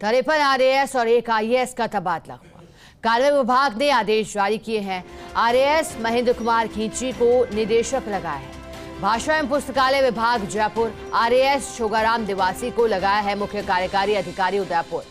53 RAS और 1 IAS का तबादला हुआ। कार्य विभाग ने आदेश जारी किए हैं। आरएएस महेंद्र कुमार खींची को निदेशक लगाया है। भाषा एवं पुस्तकालय विभाग जयपुर आरएएस छोगाराम दिवासी को लगाया है मुख्य कार्यकारी अधिकारी उदयपुर।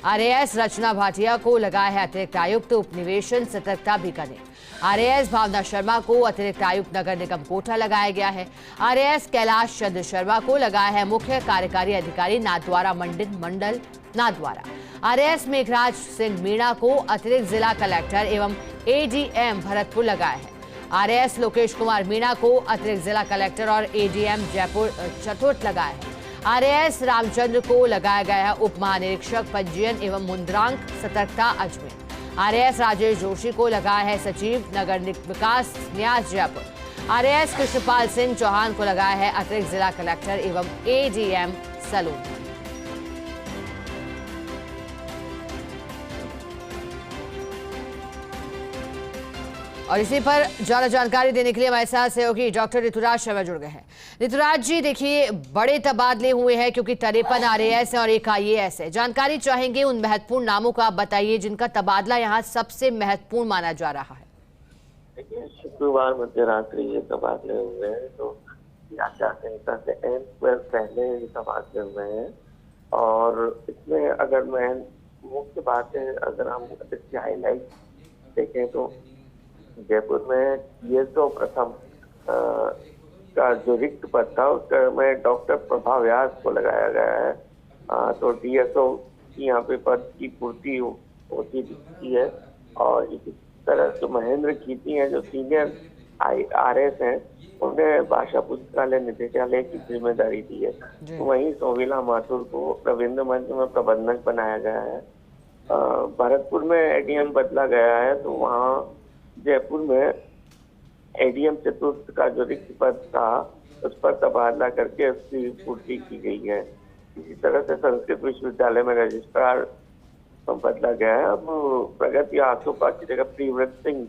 आरएएस रचना भाटिया को लगाया है अतिरिक्त आयुक्त उपनिवेशन सतर्कता बीकानेर। आरएएस भावना शर्मा को अतिरिक्त आयुक्त नगर निगम कोटा लगाया गया है। आरएएस कैलाश चंद्र शर्मा को लगाया है मुख्य कार्यकारी अधिकारी नाथद्वारा मंडल नाथद्वारा। आरएएस मेघराज सिंह मीणा को अतिरिक्त जिला कलेक्टर एवं एडीएम भरतपुर लगाया है। आरएएस लोकेश कुमार मीणा को अतिरिक्त जिला कलेक्टर और एडीएम जयपुर चतुर्थ लगाया है। आरएएस रामचंद्र को लगाया गया है उप महानिरीक्षक पंजीयन एवं मुद्रांक सतर्कता अजमेर। आरएएस राजेश जोशी को लगाया है सचिव नगर विकास न्यास जयपुर। आरएएस कृष्णपाल सिंह चौहान को लगाया है अतिरिक्त जिला कलेक्टर एवं एडीएम सलून। और इसी पर ज्यादा जानकारी देने के लिए हमारे साथ सहयोगी डॉक्टर ऋतुराज शर्मा जुड़ गए हैं। ऋतुराज जी, देखिए बड़े तबादले हुए हैं क्योंकि 53 आरएएस है और 1 आईएएस है। जानकारी चाहेंगे उन महत्वपूर्ण नामों का, आप बताइए जिनका तबादला यहाँ सबसे महत्वपूर्ण माना जा रहा है। देखिए, शुक्रवार मध्य रात्रि ये तबादले हुए हैं, तो आचार संहिता से पहले ये तबादले हुए हैं। और इसमें अगर मैं मुख्य बातें अगर हम इसकी हाईलाइट देखें तो जयपुर में डीएसओ प्रथम का जो रिक्त पद था उसमें डॉक्टर प्रभा व्यास को लगाया गया है। तो डीएसओ की यहाँ पे पद की पूर्ति होती दिखती है। और इसी तरह जो महेंद्र खींची हैं जो सीनियर आरएस हैं, उन्हें भाषा पुस्तकालय निदेशालय की जिम्मेदारी दी है। तो वहीं सोविला माथुर को रविंद्र मंच में प्रबंधक बनाया गया है। भरतपुर में एडीएम बदला गया है, तो वहाँ जयपुर में एडीएम चतुर्थ का जो रिक्त पद था उस पर तबादला करके उसकी पूर्ति की गई है। इसी तरह से संस्कृत विश्वविद्यालय में रजिस्ट्रार बदला गया है। अब प्रगति आसोपा की जगह प्रियव्रत सिंह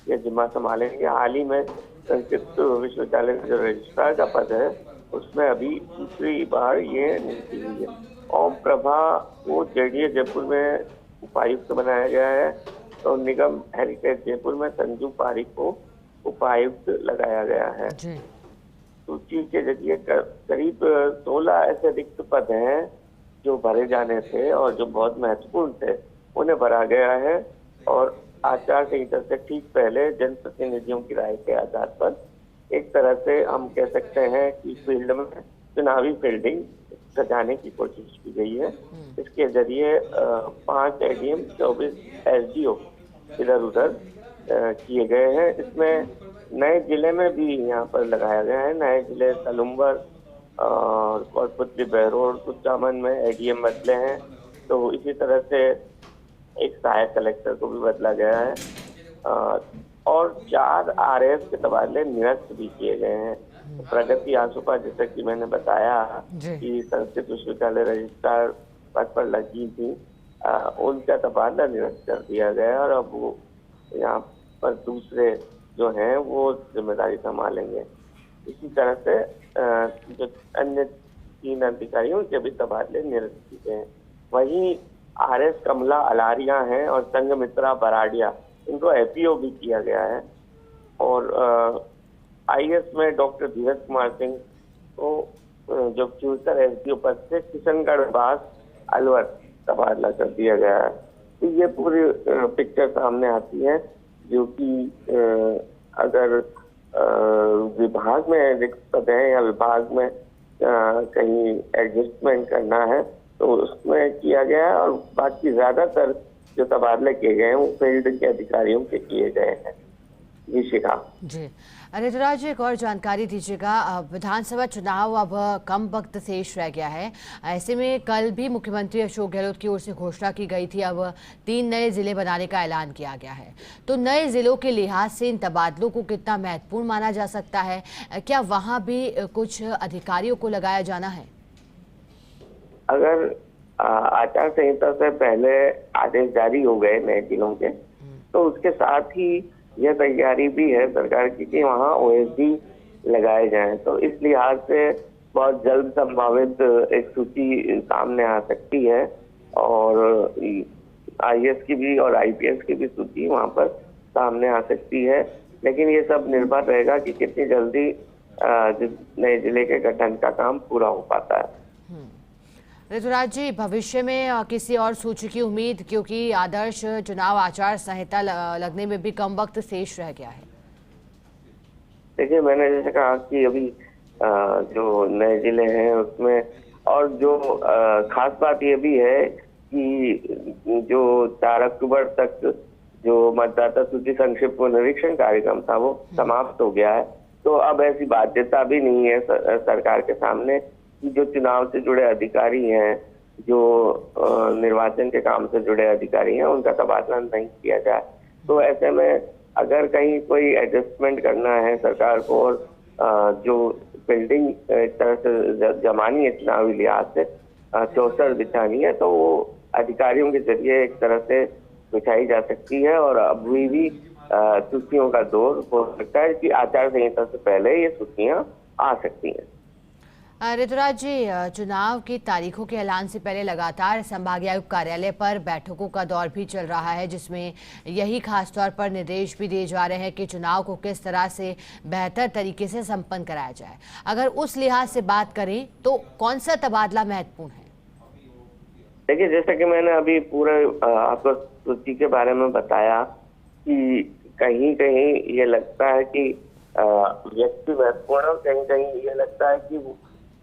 ये जिम्मा संभालेंगे। हाल ही में संस्कृत विश्वविद्यालय में जो रजिस्ट्रार का पद है उसमें अभी दूसरी बार ये नियुक्ति हुई है। ओम प्रभा को जेडीए जयपुर में उपायुक्त बनाया गया है। तो निगम हेरिटेज जयपुर में संजू पारिक को उपायुक्त लगाया गया है। सूची के जरिए करीब 16 ऐसे रिक्त पद हैं जो भरे जाने थे और जो बहुत महत्वपूर्ण थे, उन्हें भरा गया है। और आचार संहिता से ठीक पहले जनप्रतिनिधियों की राय के आधार पर एक तरह से हम कह सकते हैं कि फील्ड में चुनावी फील्डिंग सजाने की कोशिश की गई है। इसके जरिए 5 एडीएम 24 एसडीओ इधर उधर किए गए हैं। इसमें नए जिले में भी यहाँ पर लगाया गया है। नए जिले सलुम्बर और कोटपुतली बहरोड कुचामन में एडीएम बदले हैं। तो इसी तरह से एक सहायक कलेक्टर को भी बदला गया है। और 4 आरएएस के तबादले निरस्त भी किए गए हैं। प्रगति आसोपा, जैसा कि मैंने बताया कि संस्कृत विश्वविद्यालय रजिस्ट्रार पद पर लगी थी, उनका तबादला निरस्त कर दिया गया और अब वो यहाँ पर दूसरे जो हैं वो जिम्मेदारी संभालेंगे। इसी तरह से जो अन्य 3 अधिकारियों के भी तबादले निरस्त किए हैं। वहीं आरएस कमला अलारिया हैं और संघमित्रा बराडिया, इनको एपीओ भी किया गया है। और आईएएस में डॉक्टर धीरज कुमार सिंह को जो फ्यूचर एसडीओ पद से किशनगढ़ बास अलवर तबादला कर दिया गया है। तो ये पूरी पिक्चर सामने आती है, जो कि अगर विभाग में रिक्त पद है या विभाग में कहीं एडजस्टमेंट करना है तो उसमें किया गया है। और बाकी ज्यादातर जो तबादले किए गए हैं वो फील्ड के अधिकारियों के किए गए हैं। जी शिखा जी। ऋतुराज जी, एक और जानकारी दीजिएगा। विधानसभा चुनाव अब कम वक्त शेष रह गया है। ऐसे में कल भी मुख्यमंत्री अशोक गहलोत की ओर से घोषणा की गई थी, अब 3 नए जिले बनाने का ऐलान किया गया है। तो नए जिलों के लिहाज से इन तबादलों को कितना महत्वपूर्ण माना जा सकता है? क्या वहाँ भी कुछ अधिकारियों को लगाया जाना है? अगर आचार संहिता से पहले आदेश जारी हो गए नए जिलों के, तो उसके साथ ही यह तैयारी भी है सरकार की कि वहाँ ओएसडी लगाए जाएं। तो इस लिहाज से बहुत जल्द संभावित एक सूची सामने आ सकती है और आईएएस की भी और आईपीएस की भी सूची वहां पर सामने आ सकती है। लेकिन ये सब निर्भर रहेगा कि कितनी जल्दी नए जिले के गठन का काम पूरा हो पाता है। ऋतुराज जी, भविष्य में किसी और सूची की उम्मीद, क्योंकि आदर्श चुनाव आचार संहिता लगने में भी कम वक्त शेष रह गया है। देखिए, मैंने जैसे कहा कि अभी जो नए जिले हैं उसमें और जो खास बात ये भी है कि जो 4 अक्टूबर तक जो मतदाता सूची संक्षिप्त पुनरीक्षण कार्यक्रम था वो समाप्त हो गया है। तो अब ऐसी बाध्यता भी नहीं है सरकार के सामने कि जो चुनाव से जुड़े अधिकारी हैं, जो निर्वाचन के काम से जुड़े अधिकारी हैं, उनका तबादला नहीं किया जाए। तो ऐसे में अगर कहीं कोई एडजस्टमेंट करना है सरकार को और जो बिल्डिंग एक तरह से जमानी है चुनावी लिहाज से, चौसर बिछानी है, तो वो अधिकारियों के जरिए एक तरह से बिछाई जा सकती है। और अभी भी सूचियों का दौर हो सकता है कि आचार संहिता से पहले ये सूचियां आ सकती हैं। ऋतुराज जी, चुनाव की तारीखों के ऐलान से पहले लगातार संभागीय आयुक्त कार्यालय पर बैठकों का दौर भी चल रहा है, जिसमें यही खास तौर पर निर्देश भी दिए जा रहे हैं कि चुनाव को किस तरह से बेहतर तरीके से संपन्न कराया जाए। अगर उस लिहाज से बात करें तो कौन सा तबादला महत्वपूर्ण है? देखिए, जैसा कि मैंने अभी पूरे आपको सूची के बारे में बताया कि कहीं कहीं ये लगता है कि व्यक्ति महत्वपूर्ण और कहीं कहीं ये लगता है कि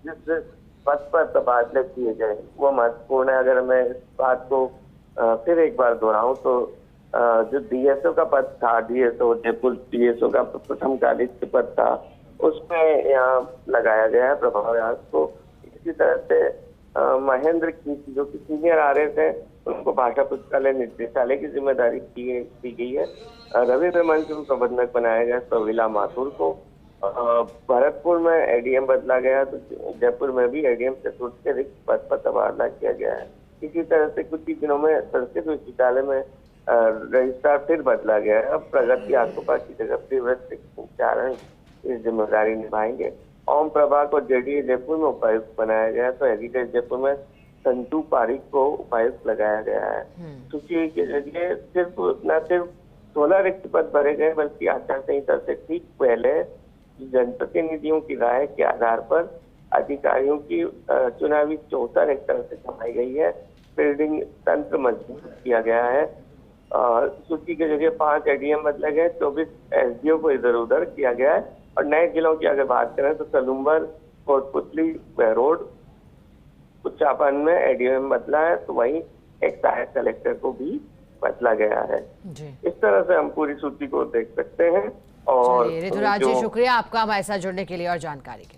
जिस पद पर तबादले किए गए वो महत्वपूर्ण है। अगर मैं इस बात को फिर एक बार दोहराऊं तो जो डीएसओ का पद था, डीएसओ जयपुर डीएसओ का प्रथमकालिक पद था, उसमें यहाँ लगाया गया है प्रभाव राज को। इसी तरह से महेंद्र खींची जो कि सीनियर आरएस है, उनको भाषा पुस्तकालय निदेशालय की जिम्मेदारी दी गई है। रविंद्र मंच को प्रबंधक बनाया गया प्रवीला माथुर को। भरतपुर में एडीएम बदला गया, तो जयपुर में भी एडीएम चतुर्थ के रिक्त पद पर तबादला किया गया है। इसी तरह से कुछ ही दिनों में संस्कृत विश्वविद्यालय में रजिस्ट्रार फिर बदला गया है। अब प्रगति आकोपा की जगह प्रियव्रत चारण इस जिम्मेदारी निभाएंगे। ओम प्रभा को जेडीए जयपुर में उपायुक्त बनाया गया, तो हेरिटेज जयपुर में संजू पारिक को उपायुक्त लगाया गया है। सूची के जरिए न सिर्फ 16 रिक्त पद भरे गए, बल्कि आचार संहिता से ठीक पहले जनप्रतिनिधियों की राय के आधार पर अधिकारियों की चुनावी चौसर एक तरह से जमाई गई है। बिल्डिंग तंत्र मजबूत किया गया है। सूची के जरिए 5 एडीएम बदले गए, 24 एसडीओ को इधर उधर किया गया है। और नए जिलों की अगर बात करें तो सलूम्बर, कोटपुतली, बहरोड, कुचापन में एडीएम बदला है, तो वहीं एक सहायक कलेक्टर को भी बदला गया है जी। इस तरह से हम पूरी सूची को देख सकते हैं। और ऋतुराज जी, शुक्रिया आपका हमारे साथ जुड़ने के लिए और जानकारी के लिए।